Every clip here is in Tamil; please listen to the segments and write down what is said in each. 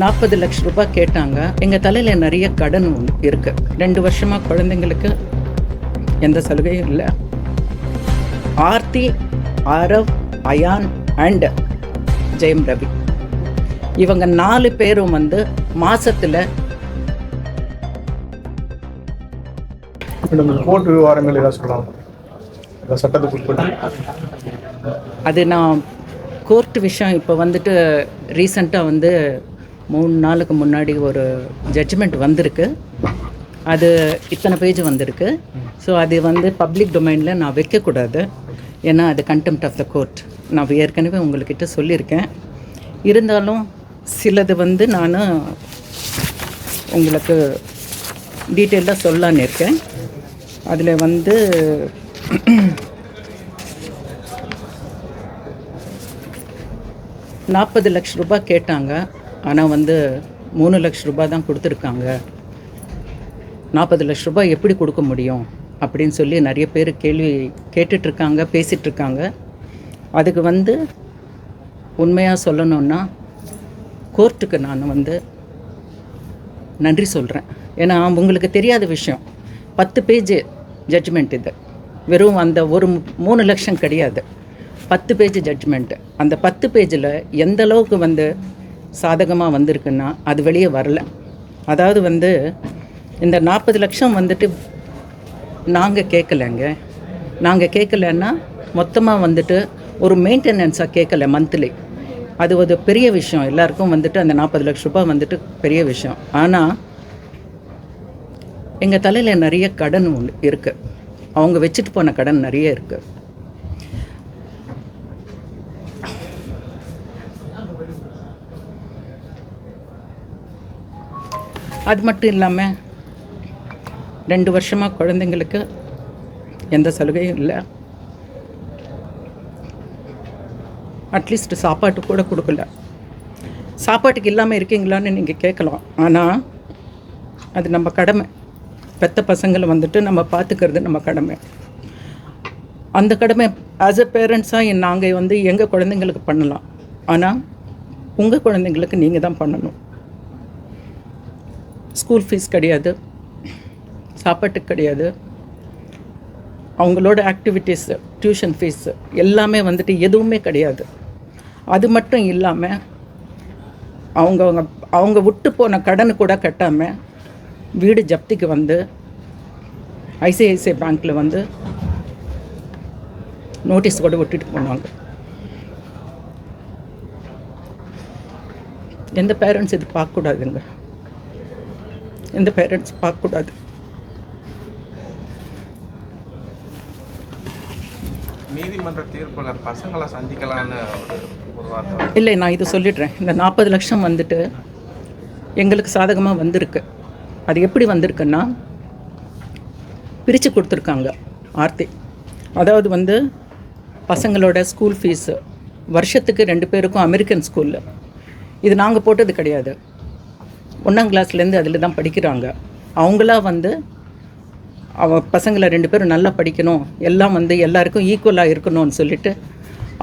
40 லட்சம் ரூபாய் கேட்டாங்க. எங்கள் தலையில் நிறைய கடன் இருக்கு. 2 வருஷமாக குழந்தைங்களுக்கு எந்த சலுகையும் இல்லை. ஆர்த்தி, ஆரவ், அயான் அண்ட் ஜெயம் ரவி இவங்க 4 பேரும் மாசத்தில் கோர்ட் விவகாரங்கள் ஏதாவது சொல்லலாம். அது நான் கோர்ட் விஷயம் இப்போ ரீசெண்டாக 3 நாளுக்கு முன்னாடி ஒரு ஜட்ஜ்மெண்ட் வந்திருக்கு. அது இத்தனை பேஜ் வந்திருக்கு. ஸோ அது பப்ளிக் டொமைனில் நான் வைக்கக்கூடாது. ஏன்னா அது கண்டெம்ப்ட் ஆஃப் த கோர்ட். நான் ஏற்கனவே உங்கள்கிட்ட சொல்லியிருக்கேன். இருந்தாலும் சிலது நான் உங்களுக்கு டீட்டெயிலாக சொல்லலான்னு இருக்கேன். அதில் 40 லட்சம் ரூபாய் கேட்டாங்க. ஆனால் 3 லட்சம் ரூபாய் தான் கொடுத்துருக்காங்க. 40 லட்சம் ரூபாய் எப்படி கொடுக்க முடியும் அப்படின்னு சொல்லி நிறைய பேர் கேள்வி கேட்டுட்ருக்காங்க, பேசிகிட்ருக்காங்க. அதுக்கு உண்மையாக சொல்லணுன்னா கோர்ட்டுக்கு நான் நன்றி சொல்கிறேன். ஏன்னா உங்களுக்கு தெரியாத விஷயம், 10 பேஜ் ஜட்ஜ்மெண்ட். இது வெறும் ஒரு 3 லட்சம் கிடையாது, 10 பேஜ் ஜட்ஜ்மெண்ட்டு. அந்த 10 பேஜில் எந்த அளவுக்கு சாதகமாக வந்திருக்குன்னா அது வெளியே வரல. அதாவது இந்த 40 லட்சம் நாங்கள் கேட்கலைங்க. நாங்கள் கேட்கலன்னா மொத்தமாக ஒரு மெயின்டெனன்ஸாக கேட்கல மந்த்லி. அது ஒரு பெரிய விஷயம். எல்லாருக்கும் அந்த 40 லட்சம் ரூபாய் பெரிய விஷயம். ஆனால் எங்கள் தலையில் நிறைய கடன் இருக்குது. அவங்க வச்சுட்டு போன கடன் நிறைய இருக்குது. அது மட்டும் இல்லாமல் 2 வருஷமாக குழந்தைங்களுக்கு எந்த சலுகையும் இல்லை. அட்லீஸ்ட் சாப்பாட்டு கூட கொடுக்கல. சாப்பாட்டுக்கு இல்லாமல் இருக்கீங்களான்னு நீங்கள் கேட்கலாம். ஆனால் அது நம்ம கடமை. பெத்த பசங்களை நம்ம பார்த்துக்கிறது நம்ம கடமை. அந்த கடமை ஆஸ் எ பேரண்ட்ஸாக நாங்கள் எங்கள் குழந்தைங்களுக்கு பண்ணலாம். ஆனால் உங்கள் குழந்தைங்களுக்கு நீங்கள் தான் பண்ணணும். ஸ்கூல் ஃபீஸ் கிடையாது, சாப்பாட்டுக்கு கிடையாது, அவங்களோட ஆக்டிவிட்டீஸு, டியூஷன் ஃபீஸு எல்லாமே எதுவுமே கிடையாது. அது மட்டும் இல்லாமல் அவங்க விட்டு போன கடன் கூட கட்டாமல் வீடு ஜப்திக்கு ஐசிஐசிஐ பேங்க்கில் நோட்டீஸ் கூட விட்டுட்டு போனாங்க. எந்த பேரண்ட்ஸ் இது பார்க்கக்கூடாதுங்க. எந்த பேரண்ட்ஸ் பார்க்கக்கூடாது. நீதிமன்ற தீர்ப்பில் பசங்களை சந்திக்கலான்னு ஒரு வார்த்தை. இல்லை, நான் இது சொல்லிடுறேன். இந்த 40 லட்சம் எங்களுக்கு சாதகமாக வந்திருக்கு. அது எப்படி வந்திருக்குன்னா பிரித்து கொடுத்துருக்காங்க ஆர்த்தி. அதாவது பசங்களோட ஸ்கூல் ஃபீஸு வருஷத்துக்கு 2 பேருக்கும் அமெரிக்கன் ஸ்கூலில். இது நாங்கள் போட்டது கிடையாது. 1ஆம் கிளாஸ்லேருந்து அதில் தான் படிக்கிறாங்க. அவங்களா பசங்களை 2 பேரும் நல்லா படிக்கணும், எல்லாம் எல்லாருக்கும் ஈக்குவலாக இருக்கணும்னு சொல்லிட்டு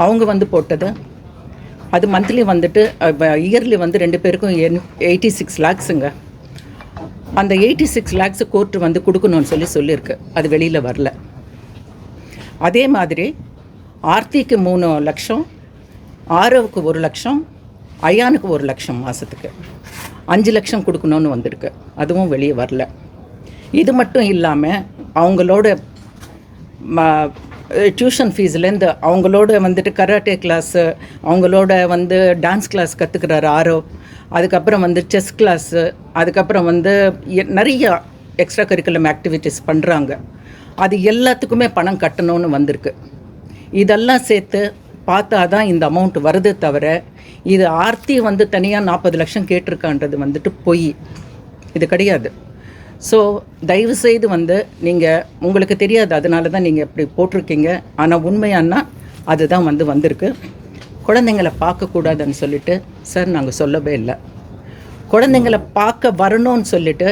அவங்க போட்டது. அது மந்த்லி இயர்லி 2 பேருக்கும் 86 லேக்ஸுங்க. அந்த 86 லேக்ஸு கோர்ட்டு கொடுக்கணும்னு சொல்லியிருக்கு. அது வெளியில் வரல. அதே மாதிரி ஆர்த்திக்கு 3 லட்சம், ஆரவுக்கு 1 லட்சம், அயானுக்கு 1 லட்சம் மாதத்துக்கு 5 லட்சம் கொடுக்கணும்னு வந்திருக்கு. அதுவும் வெளியே வரல. இது மட்டும் இல்லாமல் அவங்களோட டியூஷன் ஃபீஸ்லேருந்து அவங்களோட கராட்டே கிளாஸு, அவங்களோட டான்ஸ் கிளாஸ் கற்றுக்கிறாரு ஆரவ். அதுக்கப்புறம் செஸ் கிளாஸு, அதுக்கப்புறம் நிறைய எக்ஸ்ட்ரா கரிக்குலம் ஆக்டிவிட்டீஸ் பண்ணுறாங்க. அது எல்லாத்துக்குமே பணம் கட்டணும்னு வந்திருக்கு. இதெல்லாம் சேர்த்து பார்த்தா தான் இந்த அமௌண்ட் வருது தவிர இது ஆர்த்தி தனியாக 40 லட்சம் கேட்டிருக்கான்றது பொய். இது கிடையாது. ஸோ தயவுசெய்து நீங்கள் உங்களுக்கு தெரியாது, அதனால தான் நீங்கள் இப்படி போட்டிருக்கீங்க. ஆனால் உண்மையானா அதுதான் வந்திருக்கு. குழந்தைங்களை பார்க்கக்கூடாதுன்னு சொல்லிட்டு சார் நாங்கள் சொல்லவே இல்லை. குழந்தைங்களை பார்க்க வரணும்னு சொல்லிட்டு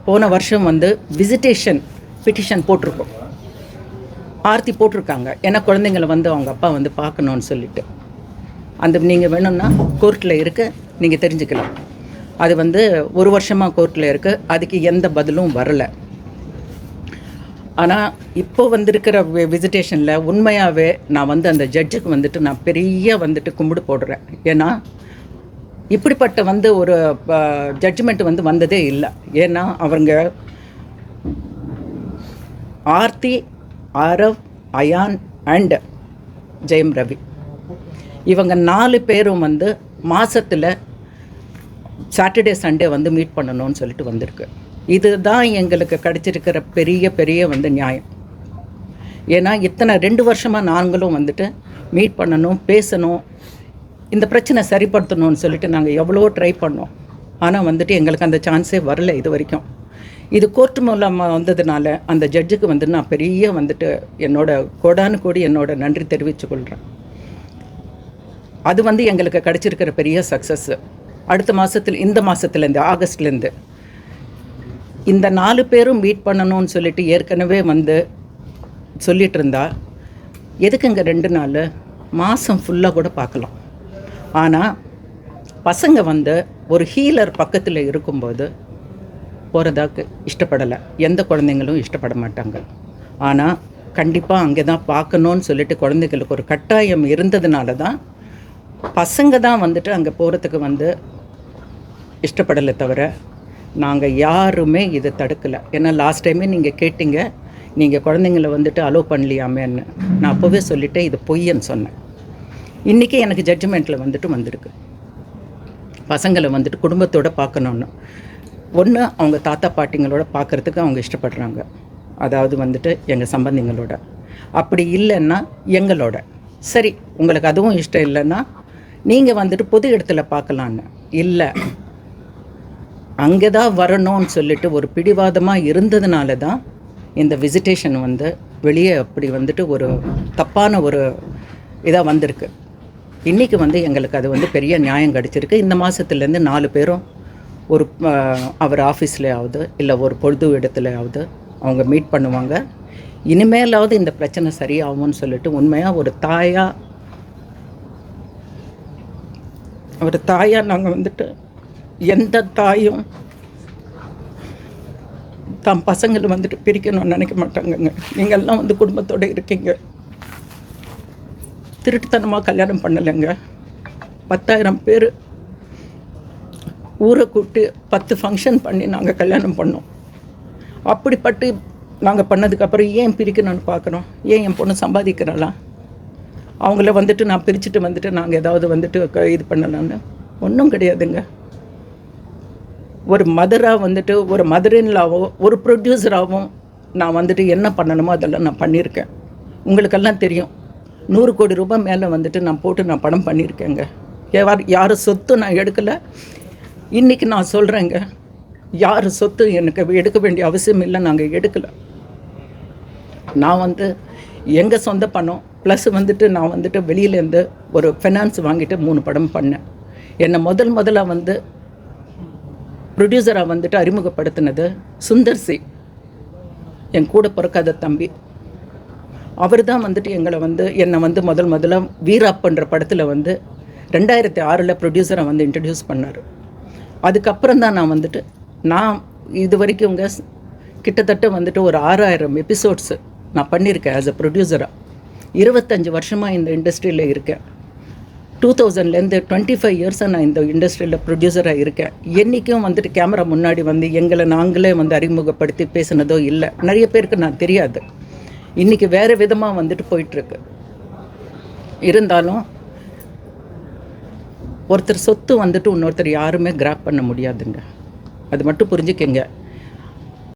போன வருஷம் விசிட்டேஷன் பிட்டிஷன் போட்டிருக்கோம். ஆர்த்தி போட்டிருக்காங்க. ஏன்னா குழந்தைங்களை அவங்க அப்பா பார்க்கணுன்னு சொல்லிட்டு. அந்த நீங்கள் வேணும்னா கோர்ட்டில் இருக்க நீங்கள் தெரிஞ்சுக்கலாம். அது வந்து ஒரு வருஷமாக கோர்ட்டில் இருக்குது. அதுக்கு எந்த பதிலும் வரலை. ஆனால் இப்போ வந்திருக்கிற விசிட்டேஷனில் உண்மையாகவே நான் வந்து அந்த ஜட்ஜுக்கு வந்துட்டு நான் பெரிய வந்துட்டு கும்பிடு போடுறேன். ஏன்னா இப்படிப்பட்ட வந்து ஒரு ஜட்ஜ்மெண்ட் வந்து வந்ததே இல்லை. ஏன்னா அவங்க ஆர்த்தி, ஆரவ், அயான் அண்ட் ஜெயம் ரவி இவங்க 4 பேரும் வந்து மாதத்தில் சாட்டர்டே சண்டே வந்து மீட் பண்ணணும்னு சொல்லிட்டு வந்திருக்கு. இதுதான் எங்களுக்கு கிடச்சிருக்கிற பெரிய வந்து நியாயம். ஏன்னா இத்தனை 2 வருஷமாக நாங்களும் வந்துட்டு மீட் பண்ணணும், பேசணும், இந்த பிரச்சனை சரிப்படுத்தணும்னு சொல்லிட்டு நாங்கள் எவ்வளோ ட்ரை பண்ணோம். ஆனால் வந்துட்டு எங்களுக்கு அந்த சான்ஸே வரல இது வரைக்கும். இது கோர்ட்டு மூலமாக வந்ததுனால அந்த ஜட்ஜுக்கு வந்து நான் பெரிய வந்துட்டு என்னோட கோடானு கோடி என்னோட நன்றி தெரிவித்துக்கொள்கிறேன். அது வந்து எங்களுக்கு கிடச்சிருக்கிற பெரிய சக்ஸஸ். அடுத்த மாதத்தில், இந்த மாதத்துலேருந்து, ஆகஸ்ட்லேருந்து இந்த 4 பேரும் மீட் பண்ணணும்னு சொல்லிட்டு ஏற்கனவே வந்து சொல்லிகிட்டு இருந்தா எதுக்குங்க 2 நாள், மாதம் ஃபுல்லாக கூட பார்க்கலாம். ஆனால் பசங்க வந்து ஒரு ஹீலர் பக்கத்தில் இருக்கும்போது போகிறதாக்கு இஷ்டப்படலை. எந்த குழந்தைங்களும் இஷ்டப்பட மாட்டாங்க. ஆனால் கண்டிப்பாக அங்கே தான் பார்க்கணுன்னு சொல்லிட்டு குழந்தைங்களுக்கு ஒரு கட்டாயம் இருந்ததுனால தான் பசங்க தான் வந்துட்டு அங்கே போகிறதுக்கு வந்து இஷ்டப்படலை. தவிர நாங்கள் யாருமே இதை தடுக்கலை. ஏன்னா லாஸ்ட் டைமே நீங்கள் கேட்டீங்க, நீங்கள் குழந்தைங்கள வந்துட்டு அலோவ் பண்ணலையாமேன்னு. நான் அப்போவே சொல்லிவிட்டேன் இது பொய்ன்னு சொன்னேன். இன்றைக்கி எனக்கு ஜட்ஜ்மெண்ட்டில் வந்துட்டு வந்திருக்கு. பசங்களை வந்துட்டு குடும்பத்தோடு பார்க்கணுன்னு. ஒன்று அவங்க தாத்தா பாட்டிங்களோட பார்க்குறதுக்கு அவங்க இஷ்டப்படுறாங்க, அதாவது வந்துட்டு எங்கள் சம்பந்திங்களோட. அப்படி இல்லைன்னா எங்களோட. சரி, உங்களுக்கு அதுவும் இஷ்டம் இல்லைன்னா நீங்கள் வந்துட்டு பொது இடத்துல பார்க்கலான்னு. இல்லை, அங்கே தான் வரணும்னு சொல்லிட்டு ஒரு பிடிவாதமாக இருந்ததுனால தான் இந்த விசிட்டேஷன் வந்து வெளியே அப்படி வந்துட்டு ஒரு தப்பான ஒரு இதாக வந்திருக்கு. இன்றைக்கி வந்து எங்களுக்கு அது வந்து பெரிய நியாயம் கிடச்சிருக்கு. இந்த மாதத்துலேருந்து 4 பேரும் ஒரு அவர் ஆஃபீஸ்லையாவது இல்லை ஒரு பொது இடத்துலையாவது அவங்க மீட் பண்ணுவாங்க. இனிமேலாவது இந்த பிரச்சனை சரியாகும்னு சொல்லிட்டு உண்மையாக ஒரு தாயாக நாங்கள் வந்துட்டு எந்த தாயும் தம் பசங்களை வந்துட்டு பிரிக்கணும்னு நினைக்க மாட்டாங்கங்க. நீங்கள்லாம் வந்து குடும்பத்தோடு இருக்கீங்க. திருட்டுத்தனமாக கல்யாணம் பண்ணலைங்க. 10,000 பேர் ஊரை கூப்பிட்டு 10 ஃபங்க்ஷன் பண்ணி நாங்கள் கல்யாணம் பண்ணோம். அப்படிப்பட்டு நாங்கள் பண்ணதுக்கப்புறம் ஏன் பிரிக்கணும்னு பார்க்குறோம். ஏன் என் பொண்ணு சம்பாதிக்கிறாளா, அவங்கள வந்துட்டு நான் பிரிச்சுட்டு வந்துட்டு நாங்கள் ஏதாவது வந்துட்டு இது பண்ணலான்னு ஒன்றும் கிடையாதுங்க. ஒரு மதராக வந்துட்டு, ஒரு மதரின்லாவோ ஒரு ப்ரொடியூசராகவும் நான் வந்துட்டு என்ன பண்ணணுமோ அதெல்லாம் நான் பண்ணியிருக்கேன். உங்களுக்கெல்லாம் தெரியும், 100 கோடி ரூபாய் மேலே வந்துட்டு நான் போட்டு நான் படம் பண்ணியிருக்கேங்க. யார் சொத்து நான் எடுக்கலை. இன்றைக்கி நான் சொல்கிறேங்க, யார் சொத்து எனக்கு எடுக்க வேண்டிய அவசியம் இல்லை, நாங்கள் எடுக்கலை. நான் வந்து எங்கள் சொந்த பணம் ப்ளஸ் வந்துட்டு நான் வந்துட்டு வெளியிலேருந்து ஒரு ஃபைனான்ஸ் வாங்கிட்டு 3 படம் பண்ணேன். என்னை முதல்ல வந்து ப்ரொடியூசராக வந்துட்டு அறிமுகப்படுத்தினது சுந்தர் சி, என் கூட பிறக்காத தம்பி. அவர் தான் வந்துட்டு எங்களை வந்து என்னை வந்து முதல்ல வீராப்பன்ற படத்தில் வந்து 2006 ப்ரொடியூசராக வந்து இன்ட்ரடியூஸ் பண்ணார். அதுக்கப்புறம் தான் நான் வந்துட்டு நான் இது வரைக்கும் கிட்டத்தட்ட வந்துட்டு ஒரு 6000 எபிசோட்ஸு நான் பண்ணியிருக்கேன் ஆஸ் அ ப்ரொடியூசராக. 25 வருஷமாக இந்த இண்டஸ்ட்ரியில் இருக்கேன். 2000லேருந்து 25 இயர்ஸாக நான் இந்த இண்டஸ்ட்ரியில் ப்ரொடியூசராக இருக்கேன். என்றைக்கும் வந்துட்டு கேமரா முன்னாடி வந்து எங்களை நாங்களே வந்து அறிமுகப்படுத்தி பேசினதோ இல்லை. நிறைய பேருக்கு நான் தெரியாது. இன்றைக்கி வேறு விதமாக வந்துட்டு போயிட்டுருக்கு. இருந்தாலும் ஒருத்தர் சொத்து வந்துட்டு இன்னொருத்தர் யாருமே கிராப் பண்ண முடியாதுங்க. அது மட்டும் புரிஞ்சுக்கங்க.